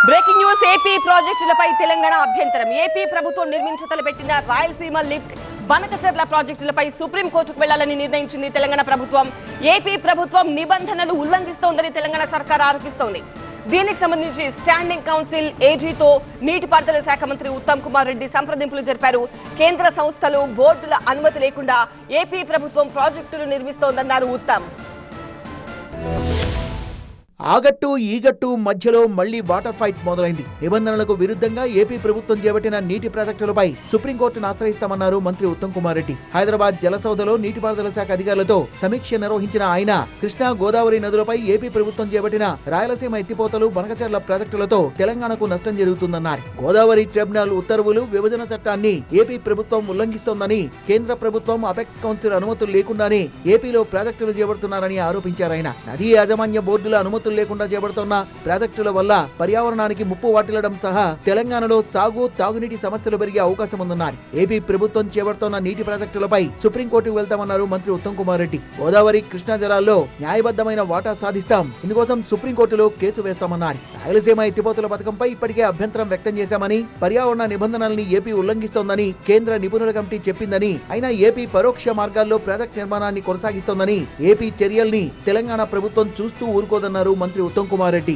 Breaking news AP ప్రాజెక్టులపై తెలంగాణ అభ్యంతరం. AP ప్రభుత్వం నిర్మించతలపెట్టిన రాయలసీమ లిఫ్ట్ బనకచెర్ల ప్రాజెక్టులపై సుప్రీంకోర్టుకు వెళ్లాలని నిర్ణయించింది తెలంగాణ ప్రభుత్వం. ఏపీ ప్రభుత్వం నిబంధనలు ఉల్లంఘిస్తోందని తెలంగాణ సర్కార్ ఆరోపిస్తోంది. దీనికి సంబంధించి స్టాండింగ్ కౌన్సిల్ ఏజీతో నీటిపారుదల శాఖ మంత్రి ఉత్తమ్ కుమార్ రెడ్డి సంప్రదింపులు జరిపారు. కేంద్ర సంస్థలు బోర్డుల అనుమతి లేకుండా ఏపీ ప్రభుత్వం ప్రాజెక్టులు నిర్మిస్తోందన్నారు ఉత్తమ్. ఆగట్టు ఈగట్టు మధ్యలో మళ్లీ వాటర్ ఫైట్ మొదలైంది. నిబంధనలకు విరుద్ధంగా ఏపీ ప్రభుత్వం చేపట్టిన నీటి ప్రాజెక్టులపై సుప్రీంకోర్టును ఆశ్రయిస్తామన్నారు మంత్రి ఉత్తమ్ కుమార్ రెడ్డి. హైదరాబాద్ జలసౌధలో నీటిపారుదల శాఖ అధికారులతో సమీక్ష నిర్వహించిన ఆయన కృష్ణా గోదావరి నదులపై ఏపీ ప్రభుత్వం చేపట్టిన రాయలసీమ ఎత్తిపోతలు బనకచెర్ల ప్రాజెక్టులతో తెలంగాణకు నష్టం జరుగుతుందన్నారు. గోదావరి ట్రిబ్యునల్ ఉత్తర్వులు విభజన చట్టాన్ని ఏపీ ప్రభుత్వం ఉల్లంఘిస్తోందని, కేంద్ర ప్రభుత్వం అపెక్స్ కౌన్సిల్ అనుమతులు లేకుండానే ఏపీలో ప్రాజెక్టులు చేపడుతున్నారని ఆరోపించారు. ఆయన నదీ యాజమాన్య బోర్డుల అనుమతులు లేకుండా చేపడుతున్న ప్రాజెక్టుల వల్ల పర్యావరణానికి ముప్పు వాటిల్లడం సహా తెలంగాణలో సాగు తాగునీటి సమస్యలు పెరిగే అవకాశం ఉందన్నారు. ఏపీ ప్రభుత్వం చేపడుతున్న నీటి ప్రాజెక్టులపై సుప్రీంకోర్టుకు వెళ్తామన్నారు మంత్రి ఉత్తమ్ కుమార్ రెడ్డి. గోదావరి కృష్ణా జలాల్లో న్యాయబద్ధమైన వాటా సాధిస్తాం, ఇందుకోసం సుప్రీంకోర్టులో కేసు వేస్తామన్నారు. రాయలసీమ ఎత్తిపోతల పథకంపై ఇప్పటికే అభ్యంతరం వ్యక్తం చేశామని, పర్యావరణ నిబంధనల్ని ఏపీ ఉల్లంఘిస్తోందని కేంద్ర నిపుణుల కమిటీ చెప్పిందని, అయినా ఏపీ పరోక్ష మార్గాల్లో ప్రాజెక్టు నిర్మాణాన్ని కొనసాగిస్తోందని, ఏపీ చర్యల్ని తెలంగాణ ప్రభుత్వం చూస్తూ ఊరుకోదన్నారు మంత్రి ఉత్తమ్ కుమార్ రెడ్డి.